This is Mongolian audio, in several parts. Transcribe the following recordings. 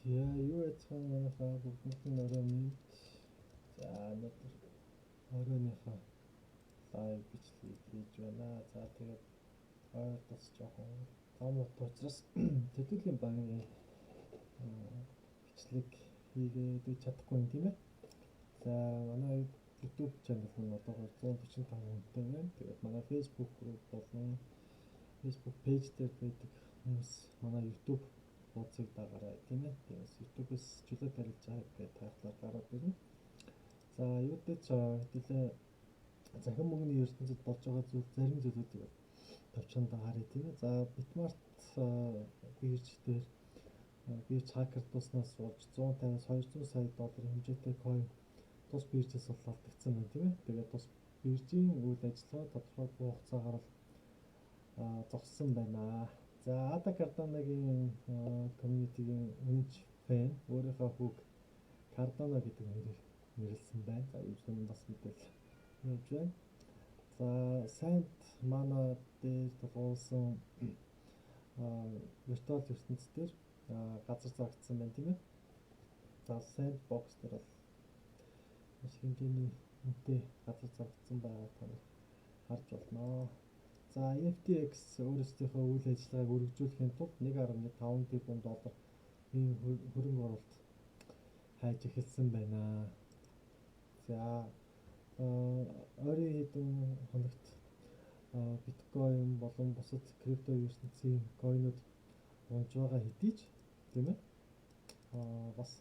За юу яцхан манайхаа бүгдийн орой минь за өнөөдөр оройныхоо лайв бичлэгийг хийж байна. За тэгээд ойр тус жоохон томот учраас төдийлөн багийн бичлэг хийгээд чадахгүй юм тийм ээ. За манай YouTube channel нь одоогоор 145 хүнтэй байна. Тэгээд манай Facebook group болон Facebook page дээр байдаг хүмүүс манай YouTube хуудсыг дагаарай тийм ээ. Тэгээс YouTube-с чөлөө тарилж байгаа гэдэг тайлбар гараад ирнэ. За YouTube хэдүүлээ захин мөнгөний ертөнцид болж байгаа зүйл зарим зүйлүүдийг товчонд харъя тийм ээ. За Bitmart бирж дээр бирж хакер туснаас болж 150-аас 200 сая долларын хэмжээтэй coin тус биржээс бол алдагдсан байна тийм ээ. Тэгээд тус биржийн үйл ажиллагаа тодорхойгүй хугацаагаар зогссон байна. За Ада Cardano-гийн community-гийн үнж фэн өөрийнхөө хүүг Cardano гэдэг нэрээр нэрлсэн байна. За юусэн бас мэдээлэл явж байна. За Saint Mana дээр тулгуурсан виртуал ертөнц дээр газар зарагдсан байна тийм ээ. За Sandbox дээр бол маш хэмжээний үнэтэй газар зарагдсан байгаа та нар харж болно. За FTX өөрсдийнхөө үйл ажиллагааг үргэлжлүүлэхийн тулд 1.5 тэрбум доллар хөрөнгө оруулалт хайж эхэлсэн байна. За ойрын хэдэн хоногт биткойн болон бусад крипто ертөнцийн койнууд унж байгаа хэдий ч тийм ээ. Бас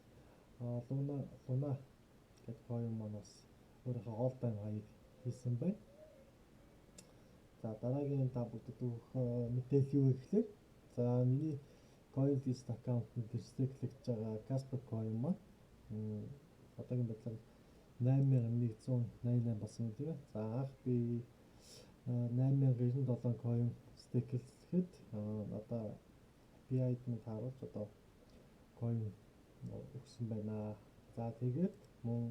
Luna гэдэг койн маань бас өөрийнхөө all time high хийсэн байна. За дараагийн та бүдэд өгөх мэдээлэл юу гэхээр за миний CoinList аккаунтанд рестейклэгдэж байгаа Casper coin маань одоогийн байдлаар 8188 болсон юм тийм ээ. За анх би 8097 coin стейклэхэд одоо BI-д нь тааруулж одоо coin өгсөн байна. За тэгээд мөн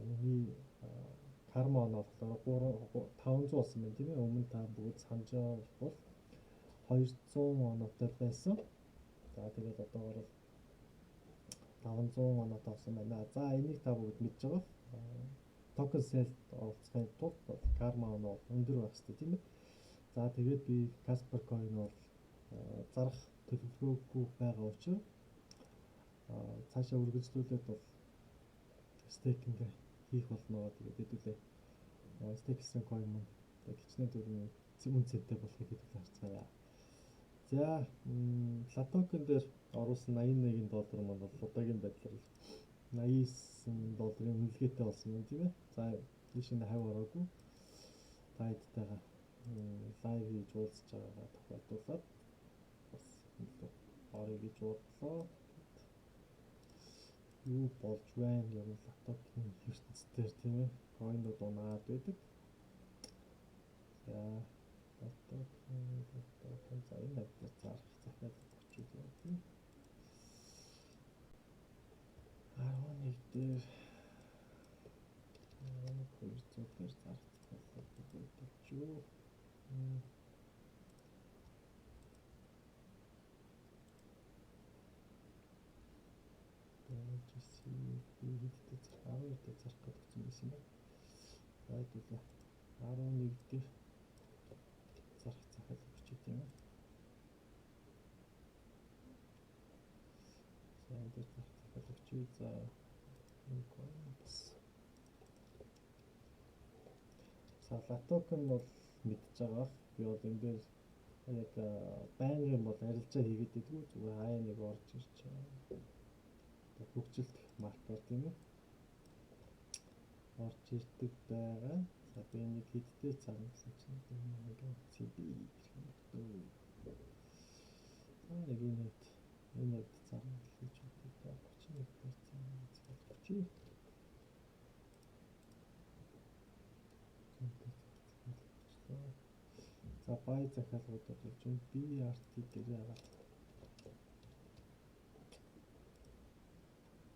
миний карма нь болохоор 500 болсон байна тийм ээ. Өмнө та бүгд санаж байгаа бол 200 оноотой байсан. За тэгээд одоогоор 500 оноотой болсон байна. За энийг та бүгд мэдж байгаа. Token sale оролцохын тулд карма оноо өндөр байх хэрэгтэй тийм ээ. За тэгээд би Casper coin бол зарах төлөвлөгөөгүй байгаа учраас цаашаа үргэлжлүүлээд бол стейкинг хийх болно. Тэгээд хэдүүлээ стейксэн coin маань хичнээн төрний үн цэнтэй болохыг хэдүүлээ харцгаая. За Latoken дээр оруулсан 81 доллар маань бол одоогийн байдлаар 89 долларын үнэлгээтэй болсон юм тийм ээ. За тийш нь хав ороогүй тайдтайгаа лайв хийж уулзж байгаагаа тохиолдуулаад бас орё гэж бодлоо. Юу болж байна яг нь Latoken ертөнцийн тийм ээ. Койнууд унаад байдаг. За Latoken за энэ байдлаар зарах захиалга очиж байна тийм. 11 дээр 200 дээр зарах захиалга өгч юу. Хэдтэй зарах 12 дээр зарах гэж үзсэн байсан юм байна. За хэдүүлээ 11 дээр зарах захиалга өгч юм байна. За энэ дээр зарах захиалга өгч. За энэ coin бас за Latoken бол мэдж байгаа. Би бол энэ дээр яг байнгын бол арилжаа хийгээд идэггүй зүгээр хаяа нэг орж ирж хөгжилт маркер тийм ээ. Орж ирдэг байгаа. За би нэг хэдтэй цаана гэсэн чинь нэг CB гэх юм дөө. За нэг энэ цаана хийж өгдөг 31% захиалга өгч. За бай захиалгууд болж байна. BRT дээр яагаад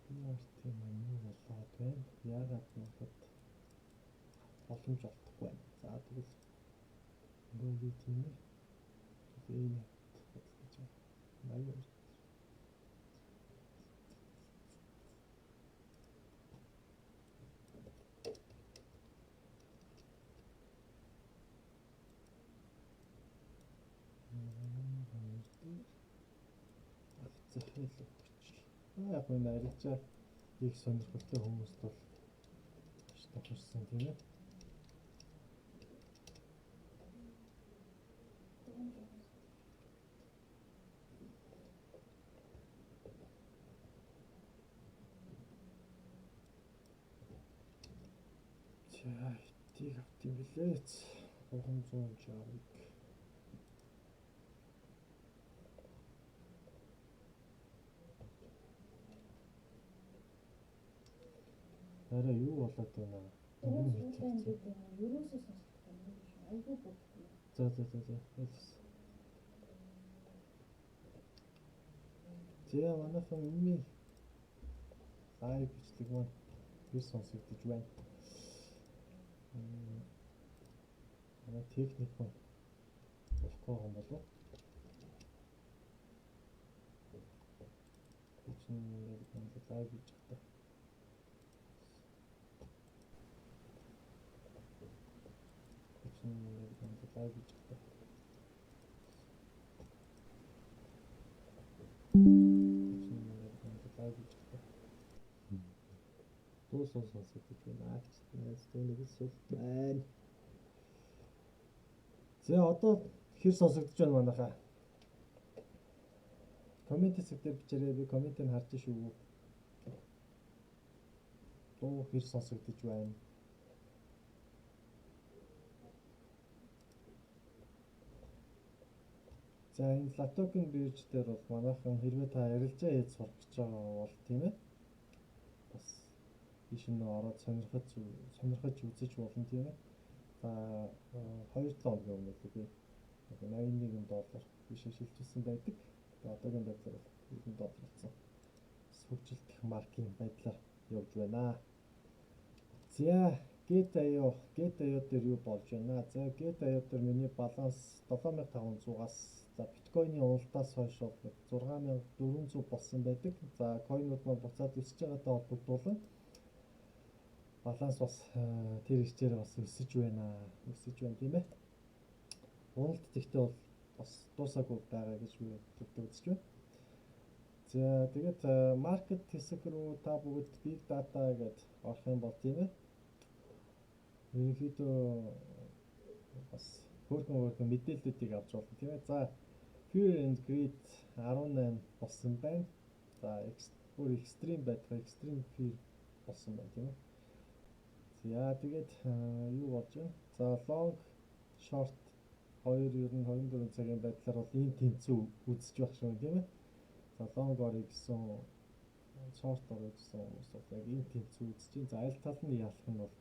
BRT маань юу болоод байна? Яагаад надад боломж олдохгүй байна? За тэгвэл бөөгүй тийм ээ. Энэ бодлоо гэж 82 захиалга хүчил. Яг энэ арилжаа их сонирхолтой хүмүүст бол маш тохирсон тийм ээ. За тийг авт юм билээ. 360-ыг арай юу болоод байна аа? Ерөөсөө сонсох юм биш үү? Айгүй бүгд. За. За манайхан миний лайв бичлэг маань би сонсогдож байна. Манай техник маань болохгүй юм болов уу? Бичин яг лайв хийж байгаа. Лайв хийж байгаа. Тус сонсогдож байна. Акцнаас тэнэг сул байна. За одоо хэр сонсогдож байна манайхаа? Коммент хэсгээр бичээрэй. Би комментийг харж шүү. Туу хэр сонсогдож байна? За энэ лаптопын бирж дээр бол манайхан хэрвээ та арилжаа хийж сурах гэж байгаа бол тийм ээ. Бас биш нөө ороод сонирхож үзэж болно тийм ээ. За 2-7 хоногийн өмнө л би $81 биш шилжүүлсэн байдаг. Одоогийн байдлаар $100 болсон. Хөгжилтөх маркийн байдлаар явж байна. За Get.io дээр юу болж байна? За Get.io дээр миний баланс 7500-аас за биткойны уналтаас хойш 6400 болсон байдаг. За койнууд маань буцаад өсөж байгаатай холбогдуулан баланс бас тэр хичээр бас өсөж байна тийм ээ. Уналт тэгтээ бол бас дуусаагүй байгаа гэж би үзэж байна. За тэгээд маркет хэсэг рүү та бүгд big data гэж орох юм бол тийм ээ. Ерөнхийдөө бас хөөрхөн мэдээллүүдийг авч болно тийм ээ. За Fear and Greed 18 болсон байна. За бүр extreme байдлаар extreme fear болсон байна тийм ээ. За тэгээд юу болж байна? За long short 2 ер нь 24 цагийн байдлаар бол ийм тэнцүү үзэж байх шүү тийм ээ. За long орё гэсэн short орё гэсэн хүмүүс бол яг ийм тэнцүү үзэж байна. За аль тал нь ялах нь бол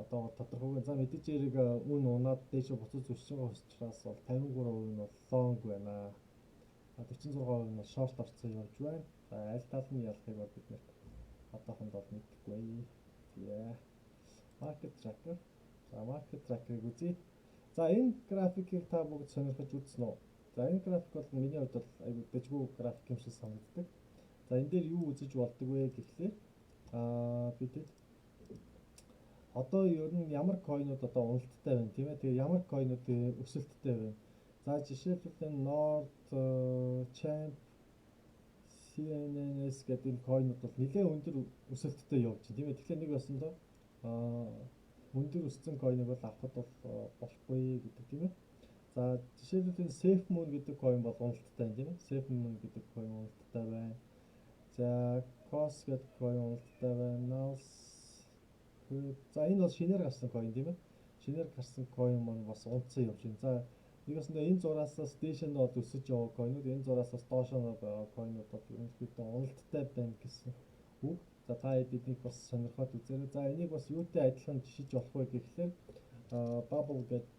одоо тодорхойгүй. За мэдээж хэрэг үн унаад дээшээ буцаж өсч байгаа учраас бол 53% нь бол long байна. 46% нь short орцсон явж байна. За аль тал нь ялахыг бол бид нэр одоохонд бол мэдэхгүй. За market tracker. За market tracker-ыг үзье. За энэ графикийг та бүгд сонирхож үзсэн үү? За энэ график бол миний хувьд бол аюул дэжгүй график юм шиг санагддаг. За энэ дээр юу үзэж болдог вэ гэхлээр бид одоо ер нь ямар койнууд одоо уналттай байна тийм ээ. Тэгээ ямар койнууд өсөлттэй байна. За жишээлбэл энэ Nord, Champ, CNNS гэдэг энэ койнууд бол нэлээд өндөр өсөлттэй явж байна тийм ээ. Тэгэхээр нэг басна өндөр өссөн койныг бол авахд бол болохгүй гэдэг тийм ээ. За жишээлбэл энэ Safe Moon гэдэг койн бол уналттай байна тийм ээ. Safe Moon гэдэг койн уналттай байна. За COS гэдэг койн уналттай байна. За энэ бол шинээр гарсан койн тийм ээ. Шинээр гарсан койн маань бас унтсан явж байна. За нэгээс нь энэ зураасаас дээш нь бол өсөж яваа койнууд, энэ зураасаас доош нь байгаа койнууд бол ерөнхийдөө уналттай байна гэсэн үг. За та эднийг бас сонирхоод үзээрэй. За энийг бас юутай адилхан жишиж болох вэ гэхлээр bubble гэдэг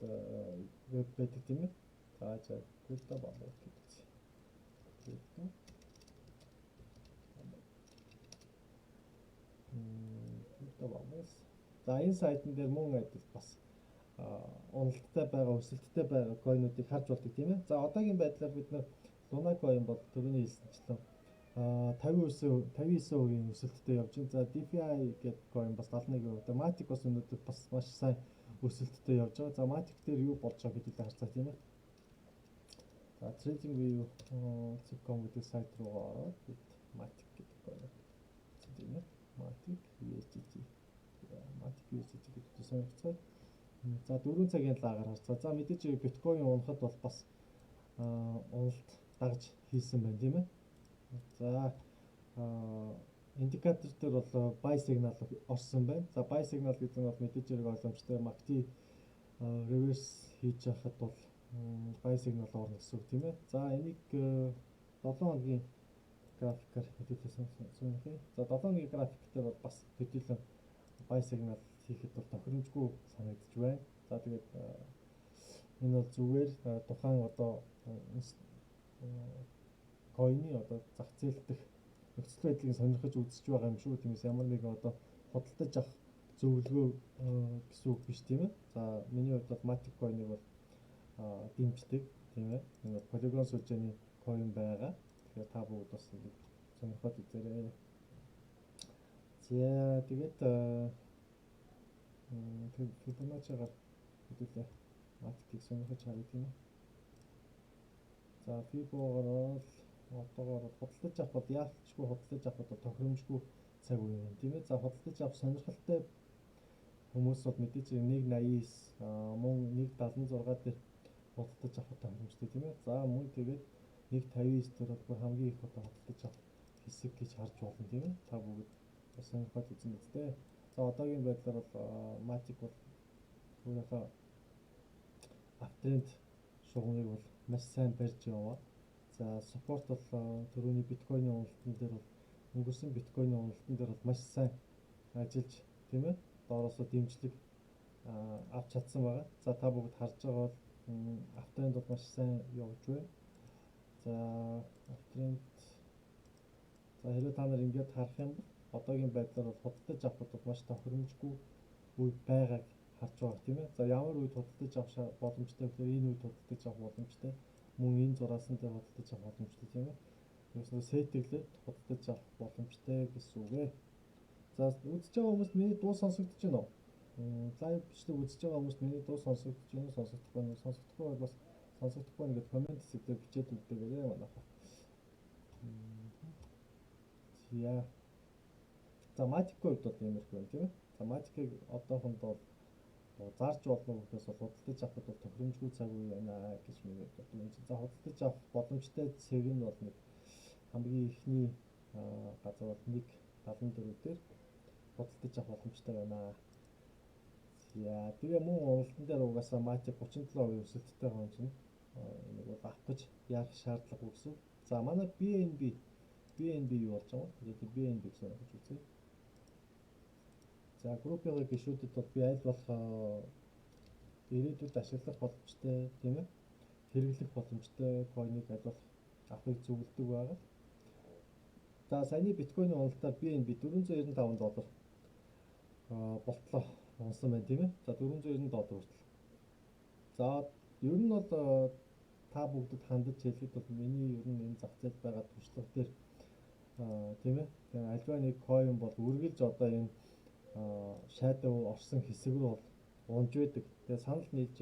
веб байдаг тийм ээ. За crypto bubble гэдэг. Crypto bubbles. За энэ сайтн дээр мөн адил бас уналттай байгаа, өсөлттэй байгаа койнуудыг харж болдог тийм ээ. За одоогийн байдлаар бид нар Luna coin бол түрүүний хэлсэнчлэн 59% өсөлттэй явж байна. За DeFi гэдэг coin бас 71%. Matic бас өнөөдөр бас маш сайн өсөлттэй явж байгаа. За Matic дээр юу болж байгааг хэдүүлээ харцгаа тийм ээ. За Trading View .com гэдэг сайт руу ороод бид Matic гэдэг байна. Тийм ээ. Matic USDT. Matic USDT гэдэг сонирхцгаая. За 4 цагийн лагаар харцгаа. За мэдээж биткойн унахад бол бас уналт дагж хийсэн байна тийм ээ. За индикатор дээр бол buy signal орсон байна. За buy signal гэдэг нь бол мэдээж хэрэг ойлгомжтой. MACD reverse хийж байхад бол buy signal орно гэсэн үг тийм ээ. За энийг 7 хоногийн графикаар хэдүүлсэн юм. За 7 хоногийн график дээр бол бас хэдүүлэн buy signal хийхэд бол тохиромжгүй санагдаж байна. За тэгээд энэ бол зүгээр тухайн одоо койны одоо зах зээл дэх нөхцөл байдлыг сонирхож үзэж байгаа юм шүү. Тиймээс ямар нэгэн одоо худалдаж авах зөвлөгөө гэсэн үг биш тийм ээ. За миний хувьд бол Matic койныг бол дэмждэг тийм ээ. Энэ Polygon сүлжээний койн байгаа. Тэгэхээр та бүгд бас ингэ сонирхоод үзээрэй. За тэгээд Fibonacci-гаар хэдүүлээ Matic-ийг сонирхож харъя тийм ээ. За Fibo-гоор одоогоор худалдаж авах бол яалтчгүй худалдаж авах бол тохиромжгүй цаг үе юм тийм ээ. За худалдаж авах сонирхолтой хүмүүс бол мэдээж 1.89 мөн 1.76 дээр худалдаж авах тохиромжтой тийм ээ. За мөн тэгээд 1.59 дээр бол хамгийн их одоо худалдаж авах хэсэг гэж харж болно тийм ээ. Та бүгд сонирхоод үзэн үсттэй. За одоогийн байдлаар бол Matic бол өөрийнхөө аптрend шугамыг бол маш сайн барьж яваа. За support бол түрүүний биткойны уналтан дээр бол өнгөрсөн биткойны уналтан дээр бол маш сайн ажиллаж тийм ээ. Доороосоо дэмжлэг авч чадсан байгаа. За та бүгд харж байгаа бол аптрend бол маш сайн явж байна. За аптрend за хэрвээ та нар ингээд харах юм бол одоогийн байдлаар бол худалдаж авахд бол маш тохиромжгүй үе байгааг харж байгаа тийм ээ. За ямар үед худалдаж авах боломжтой гэхээр энэ үед худалдаж авах боломжтой. Мөн энэ зураасан дээр худалдаж авах боломжтой тийм ээ. Ерөөсөө сэтгэлээд худалдаж авах боломжтой гэсэн үг ээ. За үзэж байгаа хүмүүст миний дуу сонсогдож байна уу? Лайв бичлэг үзэж байгаа хүмүүст миний дуу сонсогдож байна уу? Сонсогдохгүй байна уу? Сонсогдохгүй бол бас сонсогдохгүй байна гэдээ комент хэсгээр бичээд үлдээгээрэй манайхаа. Яа. За Matic-ийн хувьд бол иймэрхүү байна тийм ээ. За Matic-ийг одоохонд бол зарж болно гэхээс бол худалдаж авахд бол тохиромжгүй цаг үе байна гэж миний бодлоо юм. За худалдаж авах боломжтой цэг нь бол нэг хамгийн ихний газар бол 1.74 дээр худалдаж авах боломжтой байна. Яа, тэгээ мөн уналтан дээр угаасаа Matic 37% өсөлттэй байгаа юм чинь нэг бол авах гэж яах шаардлагагүй гэсэн. За манай BNB юу болж байгаа вэ? Тэгээд BNB гэсэн гэж үзье. За группийн гишүүдэд бол би аль болох ирээдүйд ашиглах боломжтой тийм ээ. Хэрэглэх боломжтой койныг аль болох авахыг зөвлөдөг байгаа. За саяны биткойны уналтаар BNB $495 болтлоо унсан байна тийм ээ. За $490 хүртэл. За ер нь бол та бүгдэд хандаж хэлэхэд бол миний ер нь энэ зах зээлд байгаа туршлага дээр тийм ээ. Тэгээ альва нэг койн бол үргэлж одоо энэ shadow орсон хэсэг рүү унж байдаг. Тэгээ санал нийлж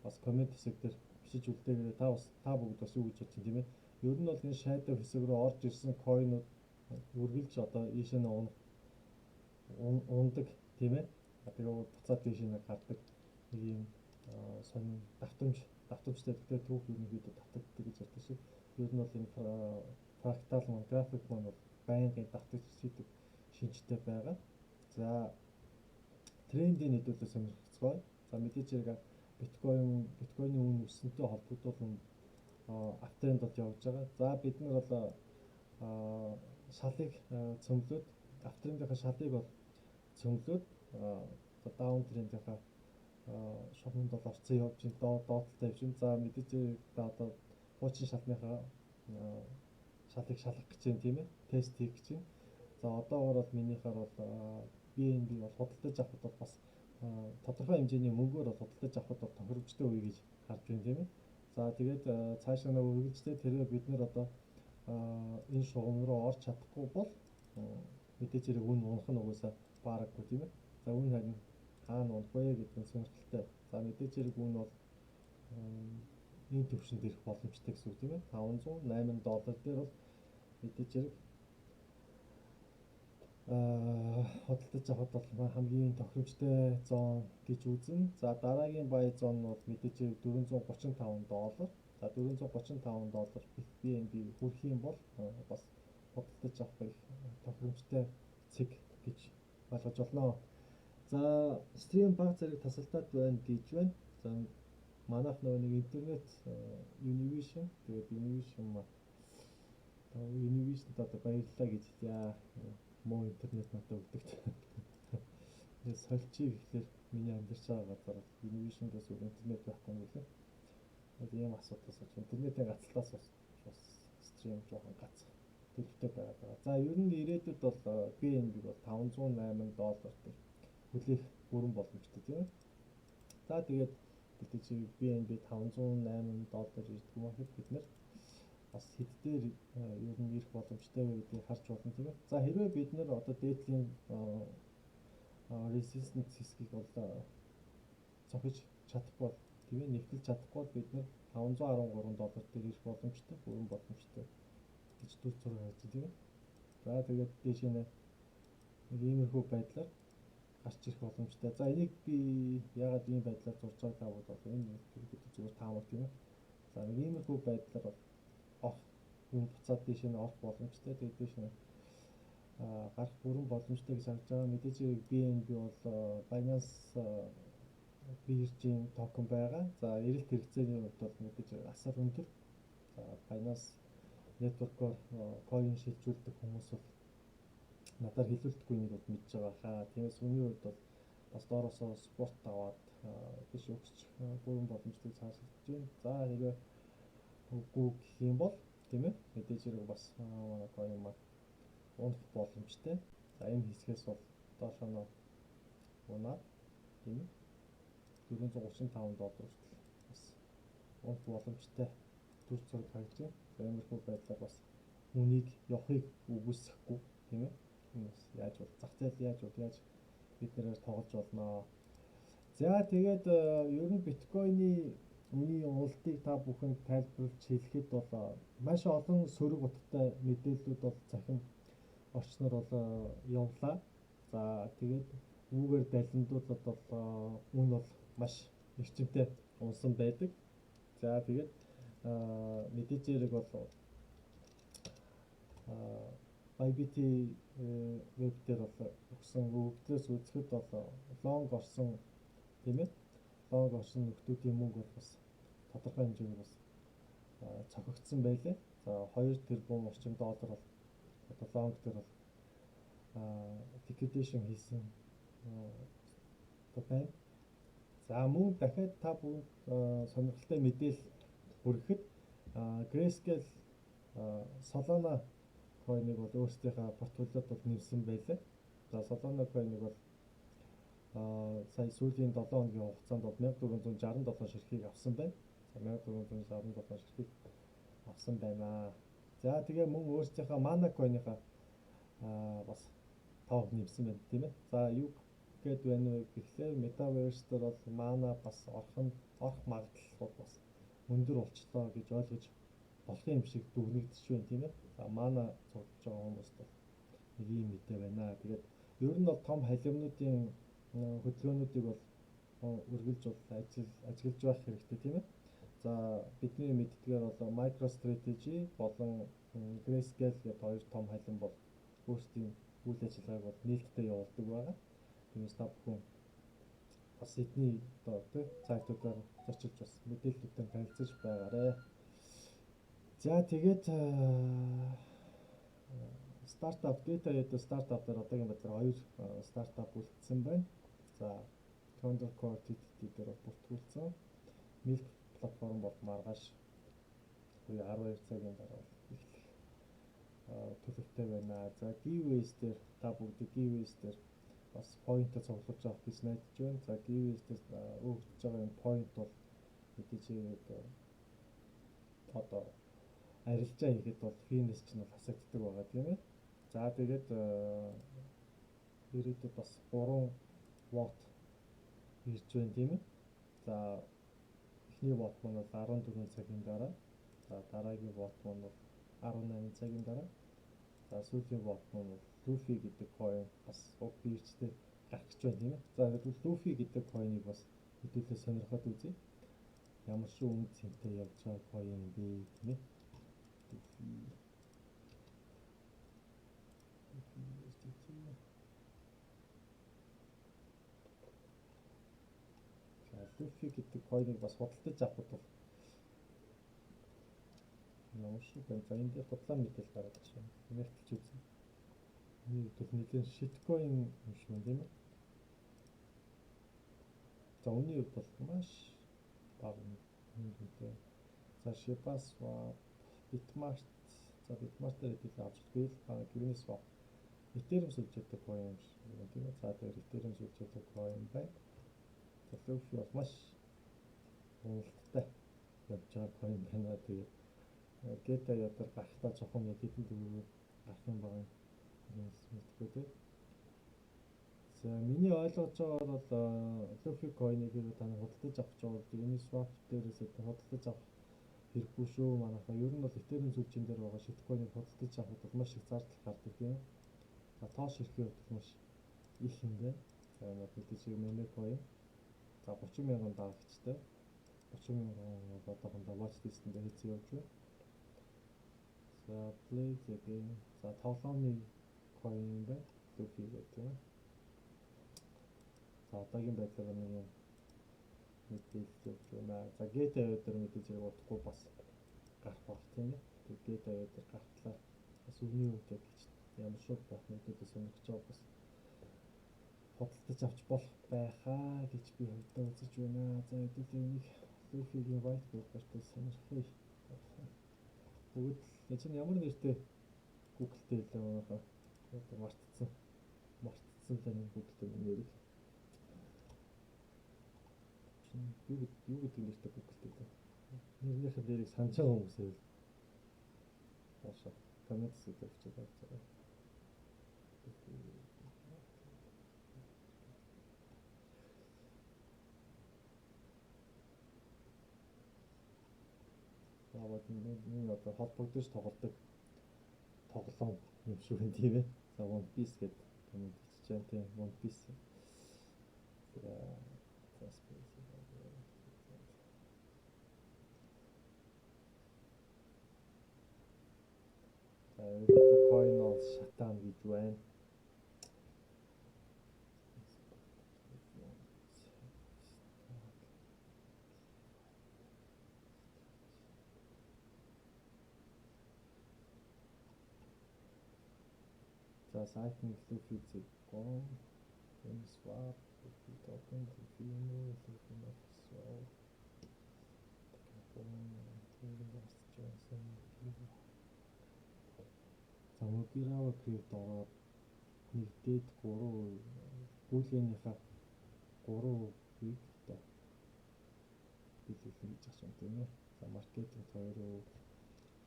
бас комент хэсэг дээр бичиж үлдээгээрэй. Та бүгд бас юу гэж бодчих тийм ээ. Ер нь бол энэ shadow хэсэг рүү орж ирсэн койнууд үргэлж одоо ийшээ ундаг тийм ээ. Тэгээ буцаад тийшээ гардаг нэг юм сонин давтамжтай гэдэг түүх ерөнхийдөө давтагддаг гэж ярьдаг шиг. Ер нь бол энэ фрактал график маань бол байнгын давтагдчихдаг шинжтэй байгаа. За трендийн хэдүүлээ сонирхцгаая. За мэдээж хэрэг биткойны үн өссөнтэй холбогдуулан аптренд болж явж байгаа. За бид нар бол шалыг цөмлөөд аптрендийнхаа шалыг бол цөмлөөд даун трендийнхаа шугамд бол орцсон явж байна. Доотлолтой явж байна. За мэдээж одоо хуучин шалныхаа шалыг шалгах гэж байна тийм ээ. Тест хийх гэж байна. За одоогоор бол минийхаар бол BNB бол худалдаж авахд бол бас тодорхой хэмжээний мөнгөөр бол худалдаж авахд бол тохиромжтой үе гэж харж байна тийм ээ. За тэгээд цаашаа нэг үргэлжлээд тэрээр бид нар одоо энэ шугам руу орж чадахгүй бол мэдээж хэрэг үн унах нь угаасаа баарахгүй тийм ээ. За үн харин хаана унах вэ гэдэг нь сонирхолтой. За мэдээж хэрэг үн бол энэ төвшөнд ирэх боломжтой гэсэн үг тийм ээ. $508 дээр бол мэдээж хэрэг худалдаж авахд бол хамгийн тохиромжтой зон гэж үзнэ. За дараагийн бай зон нь бол мэдээж хэрэг $435. За $435 BNB хүрэх юм бол бас худалдаж авах тохиромжтой цэг гэж ойлгож болно. За стрим баг зэрэг тасалдаад байна гэж байна. За манайх нөгөө нэг интернет Univision тэгээд Univision одоо баярлалаа гэж хэлье. Муу интернет надад өгдөгч. Тэгээд сольчиг гэхэлэр миний амьдарч байгаа газар Univision-гээс өөр интернет байхгүй юм лээ. Тэгээд ийм асуудалс болж интернетийн гацлаас бас стрим жоохон гацх төлөвтэй байгаа. За ер нь ирээдүйд бол BNB бол $508 дээр хүлээх бүрэн боломжтой тийм ээ. За тэгээд мэдээж BNB $508 ирдэг юм ахэд бид нар бас хэд дээр ер нь ирэх боломжтой вэ гэдгийг харж болно тийм ээ. За хэрвээ бид нар одоо дээдлийн resistance хэсгийг бол цохиж чадахгүй тийм ээ, нэвтэлж чадахгүй бид нар $513 дээр ирэх боломжтой, бүрэн боломжтой гэж дүр зураг харагдсан тийм ээ. За тэгээд дээш нь нэг иймэрхүү байдлаар гарч ирэх боломжтой. За энийг би яагаад ийм байдлаар зурж байгаа бол энэ зүгээр таамаг тийм ээ. За нэг иймэрхүү байдлаар бол юм буцаад дээш нь орох боломжтой. Тэгээд дээш нь гарах бүрэн боломжтой гэж харж байгаа. Мэдээж BNB бол Binance биржийн токен байгаа. За эрэлт хэрэгцээний хувьд бол мэдээж асар өндөр. За Binance network-оор coin шилжүүлдэг хүмүүс бол надаар хэлүүлдэггүй нэг бол мэдж байгаа хаа. Тиймээс үүний хувьд бол бас доороосоо спорт аваад биш өгч бүрэн боломжтойг цаашилж байна. За хэрвээ үгүй гэх юм бол тийм ээ, мэдээж хэрэг бас манай coin маань унах боломжтой. За энэ хэсгээс бол доошоо нь унаад тийм ээ $435 хүртэл бас унах боломжтой дүр зураг харагдаж байна. За иймэрхүү байдлаар бас үнийг явахыг үгүйсэхгүй тийм ээ. Яаж бол зах зээл яаж бид нэрээр тоглож болно. За тэгээд ер нь биткойны үний уналтыг та бүхэнд тайлбарлаж хэлэхэд бол маш олон сөрөг утгатай мэдээллүүд бол захин орчноор бол явлаа. За тэгээд үүгээр далилдуулаад бол үн бол маш эрчимтэй унсан байдаг. За тэгээд мэдээж хэрэг бол Bybit веб дээр бол өгсөн өвдлөөс үзэхэд бол лонг орсон тийм ээ. Лонг орсон нөхдүүдийн мөнгө бол бас тодорхой хэмжээгээр бас цохигдсон байлээ. За 2 тэрбум орчим доллар бол одоо лонг дээр бол liquidation хийсэн байна. За мөн дахиад та бүхэнд сонирхолтой мэдээлэл хүрэхэд Grayscale Solana coin-ыг бол өөрсдийнхөө портфолиод бол нэмсэн байлаа. За Solana coin-ыг бол сая сүүлийн 7 хоногийн хугацаанд бол 1467 ширхгийг авсан байна. За 1467 ширхгийг авсан байна. За тэгээ мөн өөрсдийнхөө Mana coin-ийнхаа бас тоог нэмсэн байна тийм ээ. За юу гээд байна вэ гэхлээр Metaverse дээр бол Mana бас орох магадлал бол бас өндөр болчлоо гэж ойлгож болох юм шиг дүгнэгдэж байна тийм ээ. За Mana цуглаж байгаа хүмүүст бол нэг юм мэдээ байна. Тэгээд ер нь бол том халимнуудын хөдөлгөөнүүдийг бол үргэлж бол ажиглаж байх хэрэгтэй тийм ээ. За бидний мэддгээр бол MicroStrategy болон Grayscale гэдэг хоёр том халим бол өөрсдийн үйл ажиллагааг бол нээлттэй явуулдаг байгаа. Тиймээс та бүхэн бас эдний одоо сайтуудаар зочилж бас мэдээллүүдтэй танилцж байгаарай. За тэгээд стартап стартап дээр одоогийн байдлаар хоёр стартап үлдсэн байна. За Thundercore TTT дээр бүртгүүлсэн. Milk платформ бол маргааш 12 цагийн дараа эхлэх төлөвтэй байна. За Giveaways дээр та бүгд Giveaways дээр бас point цуглуулж авах гэж найдаж байна. За Giveaways дээр өгч байгаа энэ point бол мэдээж одоо арилжаа хийхэд бол финес ч нь бол хасагддаг байгаа тийм ээ. За тэгээд ирээдүйд бас 3 watt ирж байна тийм ээ. За эхний бот маань бол 14 цагийн дараа. За дараагийн бот маань бол 18 цагийн дараа. За сүүлийн бот маань бол Luffy гэдэг coin бас уг биржтэй гарах гэж байна тийм ээ. За Luffy гэдэг coin-ыг бас хэдүүлээ сонирхоод үзье. Ямар шиг үнэ цэнтэй явж байгаа coin бэ тийм ээ. Luffy гэдэг coin-ыг бас худалдаж авахд бол ямар шиг байна. За энэ дээр худлаа мэдээлэл гараад байна. Нэртэлж үзье. Энэ бол нэлээд shitcoin юм шиг байна тийм ээ. За үүний хувьд бол маш бага үнэтэй. За Shiba Swap, Bitmart, за Bitmart-ээр хэдийгээр авч Billbank, Uniswap, Ethereum сүлжээтэй coin юм шиг байна тийм ээ. За тэгэхээр Ethereum сүлжээтэй coin байна. За Luffy бол маш хяналттай явж байгаа coin байна. Тэгээд Geta ядар гарахтаа жоохон яг хэдэн төгрөгөөр гарах юм байгаа юм мэдгүй тийм. За миний ойлгож байгаа бол Luffy coin-ыг таны худалдаж авах гэж бол Uniswap дээрээс худалдаж авах хэрэггүй шүү. Манайхаа ер нь бол Ethereum сүлжээн дээр байгаа shitcoin-ыг худалдаж авахд бол маш их зардал гардаг тийм. За тоош ирэхийн хувьд маш их юм байна. За мэдээж meme coin. За 30,000 даагчтай. 30,000 одоохондоо watch list-д хийцэн явж байна. За play the game. За тоглоомны coin байна. Luffy гэдэг юм. За одоогийн байдлаар нэг юм мэдээлэл явж байна. За Geta дээр мэдээж яг утгагүй бас гарах баг тийм ээ. Тэгээд Geta дээр гартлаа бас өвний үед яг ямар шууд байх мэдээлэл сонирхож байгаа бас худалдаж авч болох байхаа гэж би хөдөө үзэж байна. За хэдүүлээ энийг Luffy-гийн white paper-т сонирхъя. Бүгд л чинь ямар нэртэй Google-тэй хэлээ манайхаа. Мартцсан л энэ Google-тэй нэрийг. Юу гэдэг нэртэй Google-тэй хэлээ. Нэрнийхээ дээрийг санаж байгаа хүмүүсээ л хаашаа коммент хийгээд авчиж байгаа. Аваад энэ одоо холбогдож тоглодог тоглоом юм шиг байна тийм ээ. За One Piece гэдэг коммент хийж байгаа тийм One Piece. За энэ coin ол шатаан гэж байна. За сайт нь Luffy.com, Uniswap, Luffy token, Luffy move, Luffy Maxwell. За Mobirawa Crypto ороод нэгдээд 3 гүйлгэнийхээ 3%-ийг одоо биелүүлнэ гэж асуусан тийм ээ. За маркетинг 2%,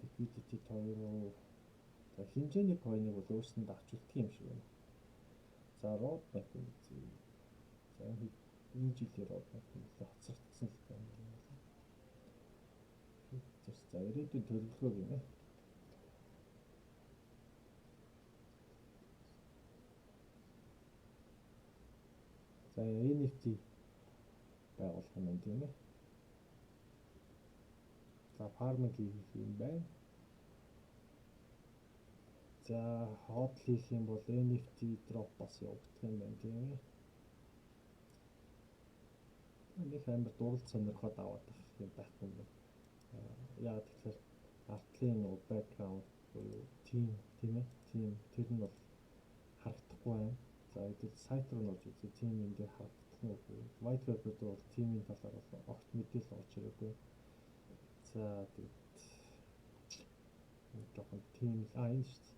liquidity 2%. За хэмжээний coin-ыг бол өөрсөнд авчулдаг юм шиг байна. За roadmap үзье. За энэ жилийн roadmap нэлээд хоцрогдсон л байна. За ирээдүйн төлөвлөгөө гэнэ. За NFT байгуулах юм байна тийм ээ. За фарминг хийх юм байна. За ход хийх юм бол NFT drop бас явагдах юм байна тийм ээ. Нэг амар дуралд сонирхоод аваад авах юм байхгүй юм. Яа тэгэхээр артлын background буюу team тийм ээ. Team тэр нь бол харагдахгүй байна. За хэдүүл сайт руу нууж үзье. Team энэ дээр харагдах нь үгүй. White paper дээр бол team-ийн талаар бол огт мэдээлэл орж ирээгүй. За тэгээд жоохон team энэ шүү дээ.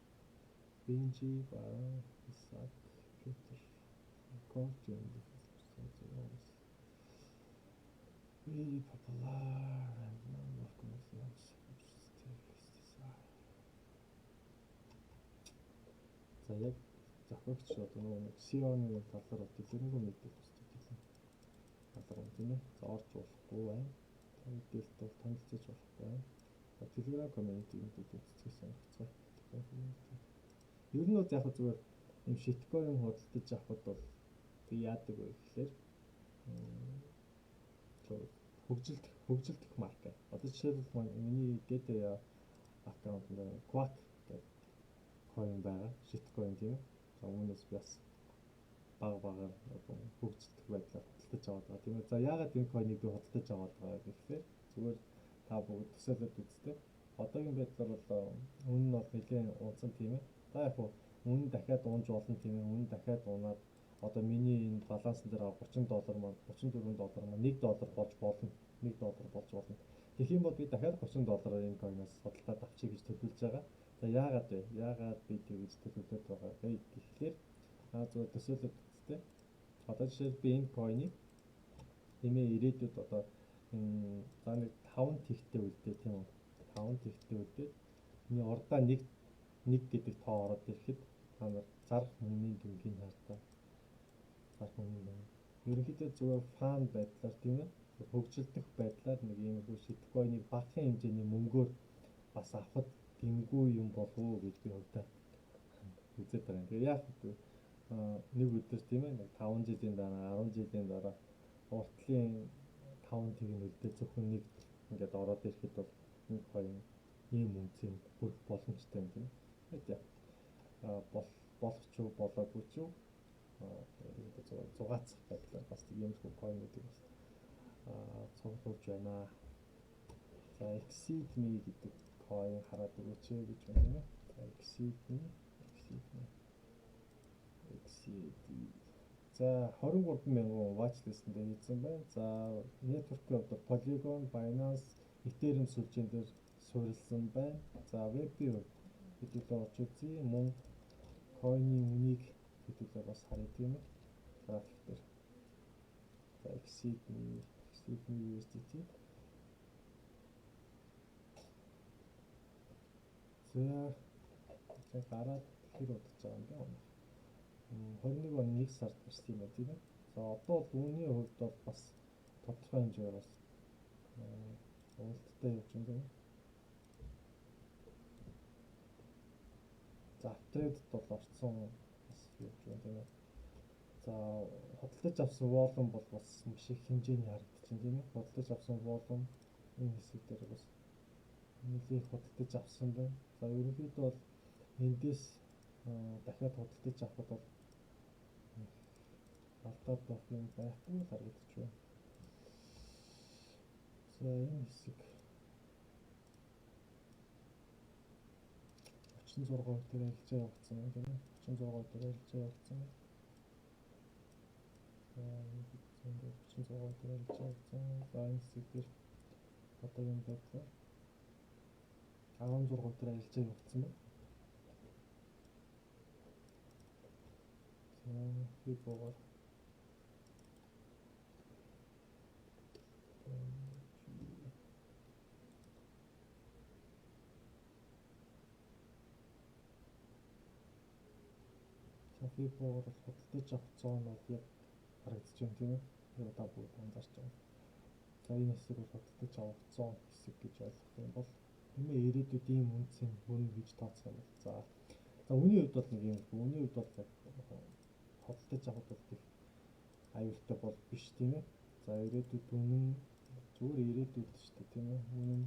Benji Baron Isaac Peter Colton very popular and number of commitments за яг зохиогч одоо нэг CEO-ны талаар дэлгэрэнгүй мэдээлэл өсдөг тийм талаар юм тийм ээ. За орж болохгүй байна. Мэдээлэлд бол танилцуулж болох байна. Telegram community-д үзчихсэн сонирхцгаа. Ер нь бол яг зүгээр юм шиткоин худалдаж авахд бол би яадаг вэ гэхээр хөгжилдөх маркет. Одоо жишээлбэл миний DTO аккаунт дээр Quack гэдэг coin байгаа, shitcoin тийм үү. За үүнээс бас багаар хөгжилдөх байдлаар худалдаж аваад байгаа. Тийм үү. За яагаад энэ coin-ыг би худалдаж аваад байгаа гэхээр зүгээр та бүгд төсөөлөд үзтээ. Одоогийн байдлаар бол үнэ нь бол нэлээд унсан тийм ээ. За яг хөө үнэ дахиад унж болно тийм ээ. Үнэ дахиад унаад одоо миний энэ баланс дээр $30 маань $34 маань $1 болж болно. $1 болж болно. Тэгэх юм бол би дахиад $30 энэ coin-оос судалдаад авчиг гэж төлөвлөж байгаа. За яагаад вэ? Яагаад би тэгж төлөвлөд байгаа вэ гэхлээр зүгээр төсөөлөд үзтээ. Одоо жишээл би энэ coin-ийг нэмээ ирээдүйд одоо за нэг 5 тэгтээ үлдээ тийм үү? 5 тэгтээ үлдээд миний урдаа 1 гэдэг тоо ороод ирэхэд та нар зарах мөнгөний дүнгийн хартаа зарах мөнгөний дүн. Ерөнхийдөө зүгээр фан байдлаар тийм ээ? Хөгжилдөх байдлаар нэг иймэрхүү шиткоиныг багахан хэмжээний мөнгөөр бас авахд гингүй юм болов уу гэж би хувьдаа үзээд байгаа. Тэгээ яг нэг өдөр тийм ээ нэг 5 жилийн дараа 10 жилийн дараа уртлын 5 тэгнэлдээ зөвхөн нэг ингээд ороод ирэхэд бол энэ coin ийм үнцэн бүрэх боломжтой юм тийм ээ. Тэгээд болох ч юу болоогүй ч юу зугаацах байдлаар бас иймэрхүү coin-уудыг бас цуглуулж байна. За Exceed Me гэдэг coin хараад өгөөч гэж байна тийм ээ. Exceed Me. За 23 мянган watchlist дээр хийсэн байна. За network-ийн хувьд Polygon, Binance, Ethereum сүлжээн дээр суурилсан байна. За web-ийн хувьд хэдүүлээ орж үзье. Мөн coin-ийн үнийг хэдүүлээ бас харъя тийм ээ. График дээр. За Exceed Me USDT. За гараад хэр удаж байгаа юм бэ? 21 оны 1 сард гарсан юм байна тийм ээ. За одоо бол үүний хувьд бол бас тодорхой хэмжээгээр бас уулттай явж байна тийм ээ. За трейдд бол орцсон бас явж байна тийм ээ. За худалдаж авсан волюм бол бас маш их хэмжээний харагдчихэв тийм ээ. Худалдаж авсан волюм энэ хэсэг дээр бас нэлээд худалдаж авсан байна. За ерөнхийдөө бол эндээс дахиад худалдаж авахд бол алдаад байх юм байхгүй харагдаж байна. За энэ хэсэг 36% дээр арилжаа явагдсан байна тийм ээ. 36% дээр арилжаа явагдсан байна. За 36% дээр арилжаа явагдсан. За энэ хэсэг дээр одоогийн байдлаар 16% дээр арилжаа явагдсан байна. За би богоор фибоор худалдаж авах зоон бол яг харагдаж байна тийм ээ. Яг та бүгд анзаарч байгаа. За энэ хэсэг бол худалдаж авах зоон хэсэг гэж ойлгох юм бол нэмээ ирээдүйд ийм үнцэн мөн гэж тооцох юм бол за үүний хувьд бол нэг юм байна. Үүний хувьд бол яг худалдаж авах бол их аюултай бол биш тийм ээ. За ирээдүйд үнэн зүгээр ирээдүйд шүү дээ тийм ээ. Үнэн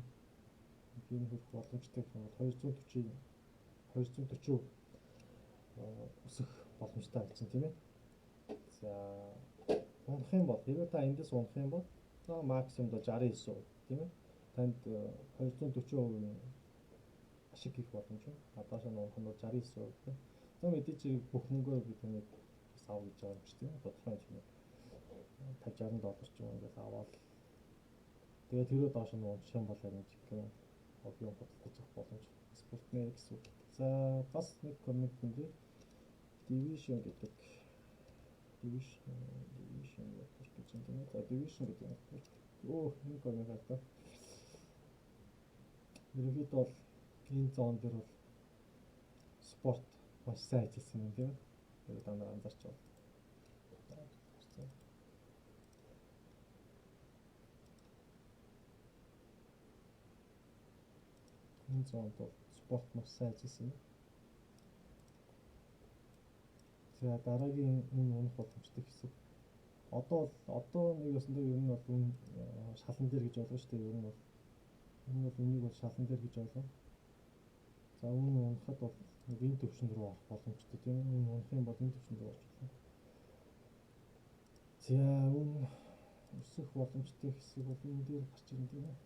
ийм хөрөх боломжтой гэх юм бол 240 өсөх боломжтой болсон тийм ээ. За унах юм бол хэрвээ та эндээс унах юм бол максимум 69% тийм ээ. Танд 240% ашиг хийх боломж байна. Адаас нь унах нь 69% тийм. За мэдээж бүх мөнгөө би таныг бас авах гэж байгаа юм чи тийм ээ. Тодорхой хэмжээний $50-60 ч юм ингээд аваад тэгээд тэрөө доош нь унах юм бол яг жинхэнэ объем худалдаж авах боломж бас бүртнэ гэсэн үг. За бас нэг комментэн дээр division гэдэг division гэж юм байна. За division гэдэг юм. Энэ коммент хатаа. Ерөнхийдөө бол энэ зоон дээр бол спорт маш сайн ажилласан юм тийм ээ. Тэгээд та нар анзаарч байна. Энэ зоонд бол спорт маш сайн ажилласан юм. За дараагийн үн унах боломжтой хэсэг. Одоо нэг өсөндөө ер нь бол үн шалан дээр гэж ойлгоо шүү дээ. Ер нь бол үнийг бол шалан дээр гэж ойлгоо. За үн унахад бол нэг энэ төвшин рүү орох боломжтой тийм үү? Үн унах юм бол энэ төвшин рүү орж болно. За үн өсөх боломжтой хэсэг бол энэ дээр гарч ирнэ тийм үү?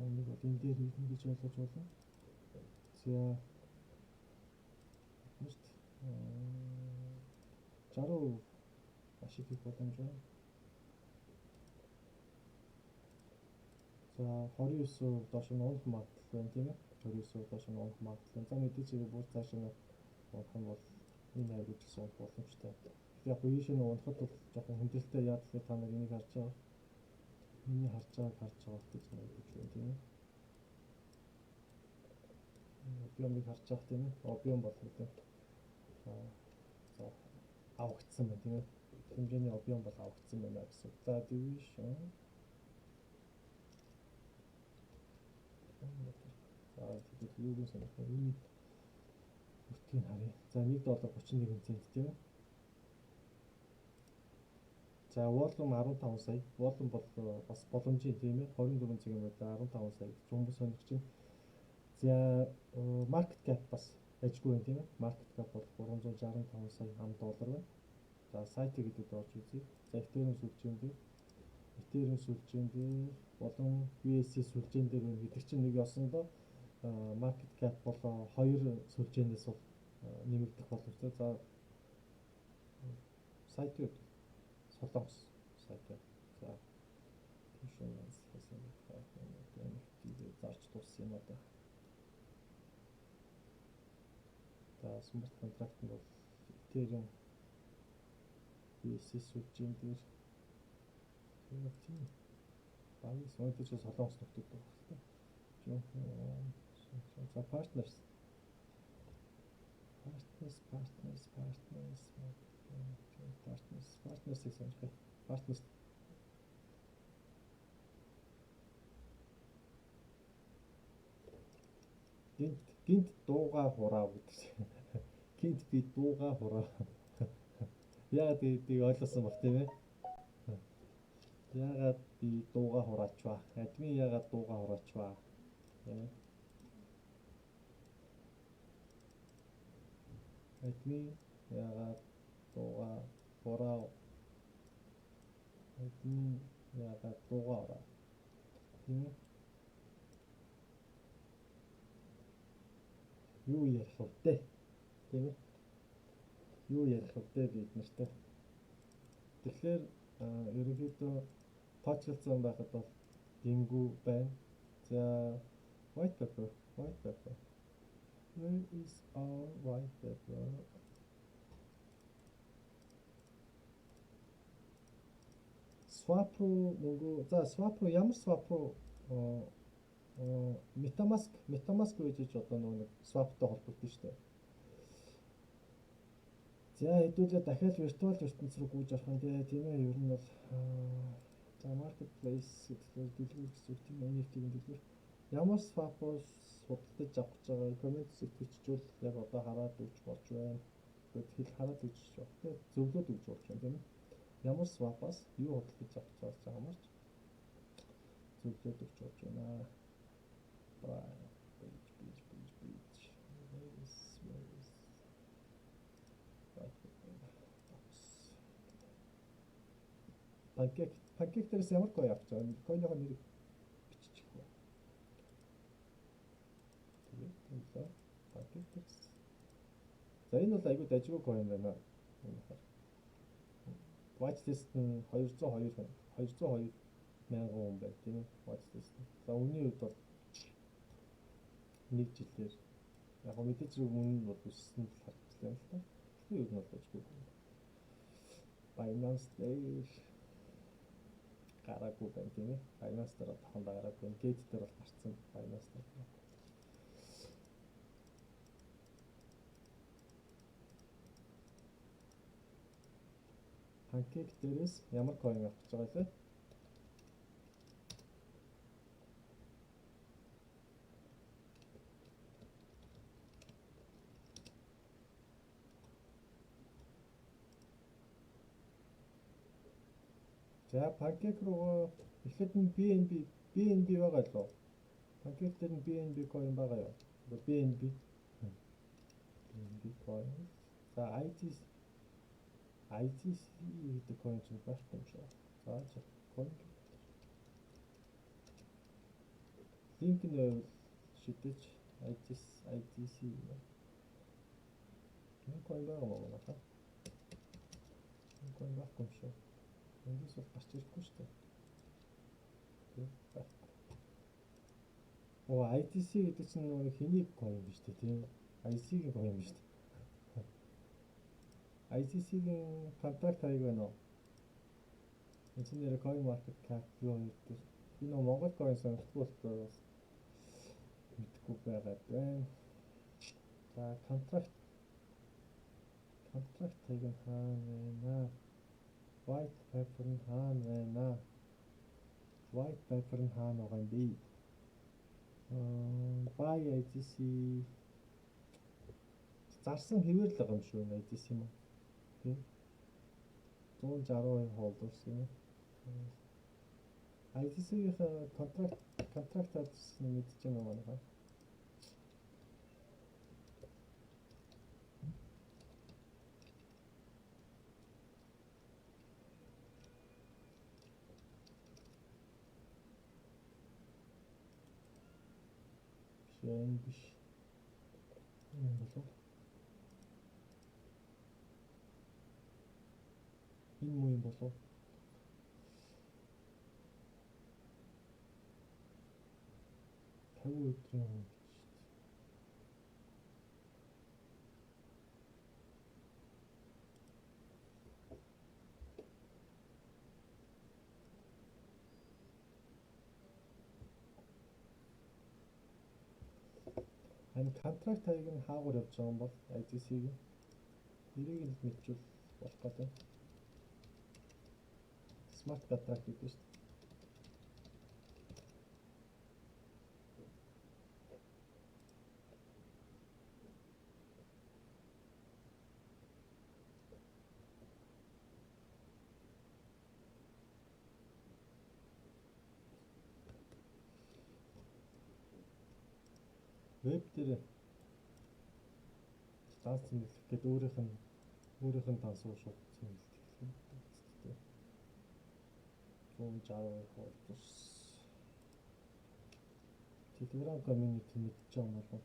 Үнийг бол энэ дээр ирнэ гэж ойлгож болно. За most 60% ашиг хийх боломж байна. За 29% доош нь унах магадлал байна тийм ээ. 29% доош нь унах магадлал. За мэдээж хэрэг бүр цааш нь унах юм бол энэ хайрууд гэсэн унах боломжтой. Яг үеийнш нь унахад бол жоохон хүндрэлтэй яа гэхээр та нар энийг харж байгаа. Миний харж байгаа гэж найдаж байна тийм ээ. Объемыг харж байгаа тийм ээ. Объем бол үлээ. За авагдсан байна тийм ээ. Хэмжээний объем бол авагдсан байна гэсэн. За division. За тэгээд юуг сонирхох вэ? Энэ бүртгийг харъя. За $1.31 цент тийм ээ. За volume 15 сая. Volume бол бас боломжийн тийм ээ. 24 цагийн байдлаар 15 сая гэж хүмүүс сонирхож байна. За market cap бас ажгүй байна тийм ээ. Market cap бол 365 сая $. Байна. За сайтыг гэдэг орж үзье. За Ethereum сүлжээн дээр болон BSC сүлжээн дээр байна гэдэг чинь нэг ёсондоо market cap болоо хоёр сүлжээнээс бол нэмэгдэх боломжтой. За сайт юу? Солонгос сайт. За insurance гэсэн NFT-гээ зарж дууссан юм одоо. За smart contract нь бол Ethereum BSC сүлжээн дээр тийм багийн сонирхож солонгос нөхдөд байгаа хэрэгтэй. За partners сонирхох. Partners гинт дууга хураа гэдэг. Гинт би дууга хураа. Яагаад гэдгийг ойлгосон баг тийм ээ. Яагаад би дууга хураачваа? Админ яагаад дууга хураачваа? Админ яагаад дууга хураа? Админ яагаад дууга хураа? Тийм ээ. Юу ярих вэ? Тийм ээ. Юу ярих вэ бид нартай? Тэгэхээр ерөнхийдөө тооцоолсон байхад бол дингүү байна. За white paper. Where is our white paper? Swap руу мөнгө. За swap руу ямар swap руу MetaMask гэж одоо нэг swap-тай холбогдсон шүү дээ. За хэдүүлээ дахиад виртуал ертөнц рүү гүйж орох юм тийм ээ. Ер нь бол за marketplace гэдэг дэлгүүр гэсэн үг тийм ээ. NFT-ийн дэлгүүр. Ямар swap-ос худалдаж авах гэж байгаа коммент бичвэл яг одоо хараад өгч болж байна. Тэгэхэд хараад өгч болох тийм зөвлөд өгч болж байна тийм ээ. Ямар swap-аас юу худалдаж авах гэж байгаа юмарч зөвлөд өгч болж байна. Pancake дээрээс ямар coin авч байгаа? Coin-ийн нэрийг биччих вэ? Тэгээд Pancake дээрээс. За энэ бол айгүй дажгүй coin байна. Watchlist нь 202 мянган хүн байна тийм ээ. Watchlist. За үнийн үед бол нэг жилээр яг мэдээж үнэн нь бол өссөн л харагдсан л та. Тэгэхээр ер нь бол дажгүй. Binance дээр гараагүй байна тийм ээ. Binance дээр тохондоо гараагүй. Gate дээр бол гарцсан. Binance дээр. Pancake дээрээс ямар coin авах гэж байгаа лээ? За панкейк руу ихэд нь BNB байгаа лөө. Панкейк дээр нь BNB coin байгаа юу? BNB coin. За ITC гэдэг coin чинь байхгүй юм шиг. За coin линк нь байвал шидэж ITC энэ coin байгаа мó манайхаа. Энэ coin байхгүй юм шиг. Эндээс бол гарч ирэхгүй шүү дээ. Байхгүй. Оо ITC гэдэг чинь нөгөө хэнийг coin биш үү тийм? IC-ийн coin биш үү? ICC-ийн контакт хаяг байна уу? Энэ чинь нэр coin market cap юу гэдэг. Би нөгөө Монгол coin сонирхдаг болохоор мэдгүй байгаад байна. За контракт хаяг нь хаана байна? White paper нь хаана байна? White paper нь хаана байгаа юм бэ? Buy ITC зарсан хэвээр л байгаа юм шүү ITC юм. Тийм. 162 holders юм. ITC-ийн контракт адрес нь мэдчихэж байна уу манайхаа? Биш. Энэ болов. Энэ муу юм болов. Өдрийн гэж шүү дээ. Энэ контракт хаяг нь хаагур явж байгаа юм бол ITC-ийн эрийг л мэдчихвэл болох гэдэг. Smart контракт гэдэг шүү дээ. Веб дээр данс цэмэглэх гэдэг өөрийнх нь данс уу шууд цэмэглэх юм. 160 холдос. Telegram community мэдчихэж байгаа юм бол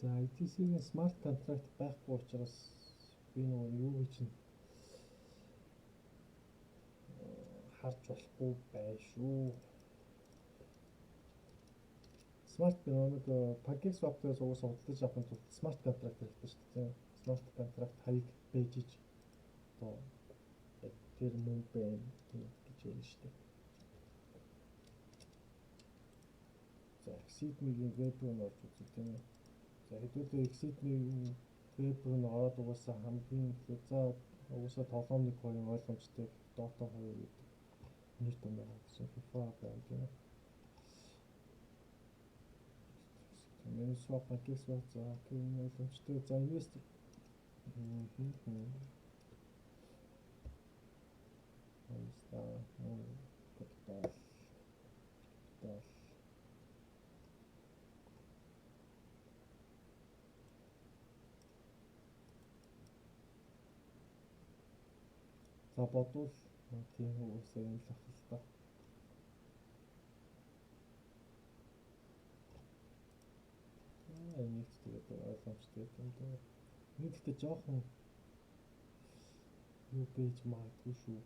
за ITC-ийн смарт контракт байхгүй учраас би нөгөө юу гэж нь харж болохгүй байх шүү. Смарт нэг пакет swap дээр уусаа худалдаж авахын тулд смарт контракт хэрэгтэй шүү дээ. Смарт контракт хаяг бэжж одоо тэр мөнгө байна гэж хэлнэ шүү дээ. За Exit-ийн веб руу орж үзье тийм ээ. За хэдүүлээ Exit-ийн веб руу ороод угаасаа хамгийн эхлээд за угаасаа тоглоомны coin ойлгомжтой Dota 2 гэдэг нэр том байгаа гэсэн FIFA байна тийм ээ. Миний swap пакет swap за энэ ойлгомжтой за инвестор капитал за бодвол тийм үгүйсээ юм л ах л та. Энийг тэгээд ойлгомжтой юм дээ. Нэг ихтэй жоохон юу пэйж магадгүй шүү.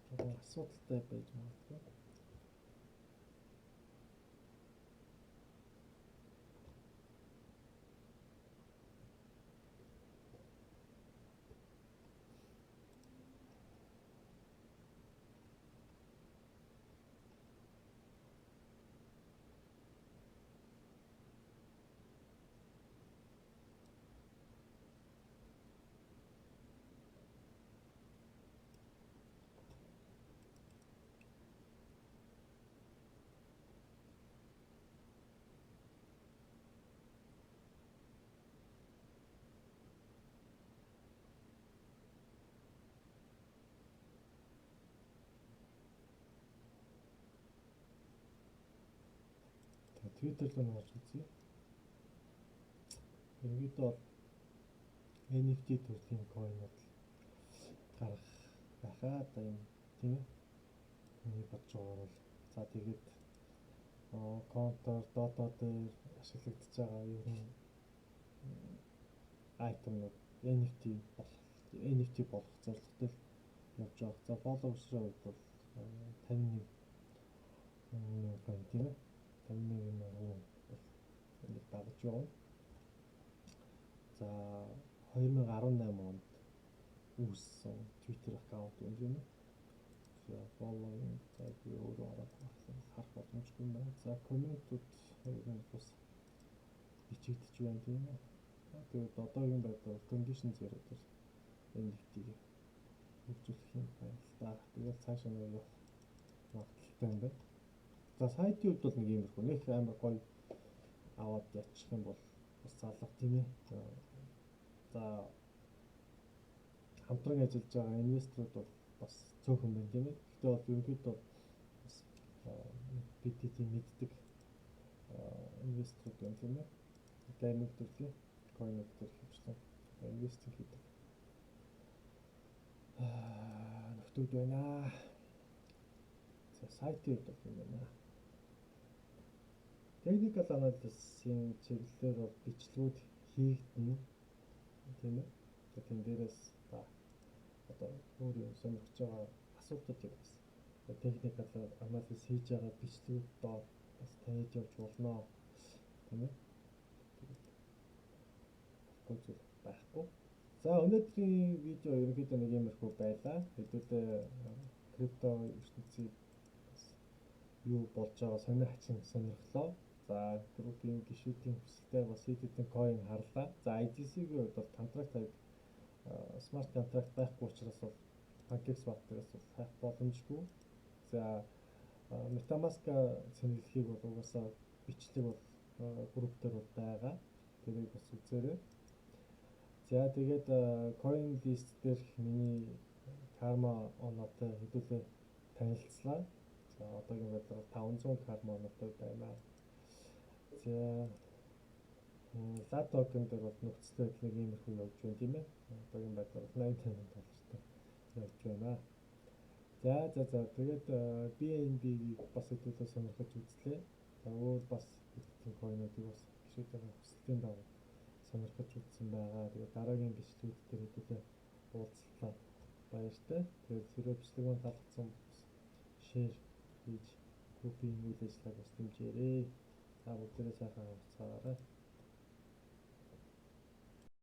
Жоохон асуудалтай байж магадгүй. Twitter руу нэрж үзье. Ерөнхийдөө бол NFT төрлийн coin-ууд гарах байхаа одоо юм тийм ээ. Миний бодож байгаагаар бол за тэгээд контор Dota дээр ашиглагдаж байгаа ер нь айтемнууд NFT болох зорилготой явж байгаа. За followers-ийн хувьд бол 51,000 тийм ээ. 51,000 бол энийг дагаж явна. За 2018 онд үүссэн Twitter аккаунт юм тийм ээ. За following за би өөрөө харах боломжгүй юм байна. За комментууд ер нь бас бичигдэж байна тийм ээ. Тэгээд одоогийн байдлаар condition 0 дээр NFT-г хөгжүүлэх юм байна л да. Тэгээд цаашаа нэг явах магадaltaй юм байна. За сайтын хувьд бол нэг иймэрхүү нэг амар гоё аваад яачих юм бол бас залах тийм ээ. За хамтран ажиллаж байгаа инвесторууд бол бас цөөхөн байна тийм ээ. Гэхдээ бол ерөнхийдөө бас BTT мэддэг инвесторууд байна тийм ээ. Гейминг төрлийн coin-ууд төр хөвчлэн инвестинг хийдэг нөхдүүд байна. За сайтын хувьд бол юм байна. Technical analysis-ийн чиглэлээр бол бичлэгүүд хийгдэнэ тийм ээ. Тэн дээрээс одоо өөрөө сонирхож байгаа асуултуудыг бас technical analysis хийж байгаа бичлэгүүд доор бас таниад явж болно тийм ээ. Гол байхгүй. За өнөөдрийн видео ерөнхийдөө нэг иймэрхүү байлаа. Хэдүүлээ крипто ертөнцийн юу болж байгаа сонир хачин сонирхлоо. За группийн гишүүдийн хүсэлтэй бас хэдэн coin харлаа. За IDC-ийн хувьд бол контракт смарт контракт байхгүй учраас бол PancakeSwap-аас бол хайх боломжгүй. За MetaMask цэнэглэхийг бол угаасаа бичлэг бол групп дээр бол байгаа. Тэрийг бас үзээрэй. За тэгээд CoinList дээр миний Karma оноотой хэдүүлээ танилцлаа. За одоогийн байдлаар 500 Karma оноотой байна. За Lab token дээр бол нөхцөл байдал нэг иймэрхүү явж байна тийм ээ. Одоогийн байдлаар $88 явж байна. За тэгээд BNB-ийг бас хэдүүлээ сонирхож үзлээ. За өөр бас хэдэн coin-уудыг бас гişүүдийн хүсэлтийн дагуу сонирхож үзсэн байгаа. Тэгээд дараагийн бичлэгүүд дээр хэдүүлээ уулзлаа. Баяртай. Тэгээд хэрвээ бичлэг маань таалагдсан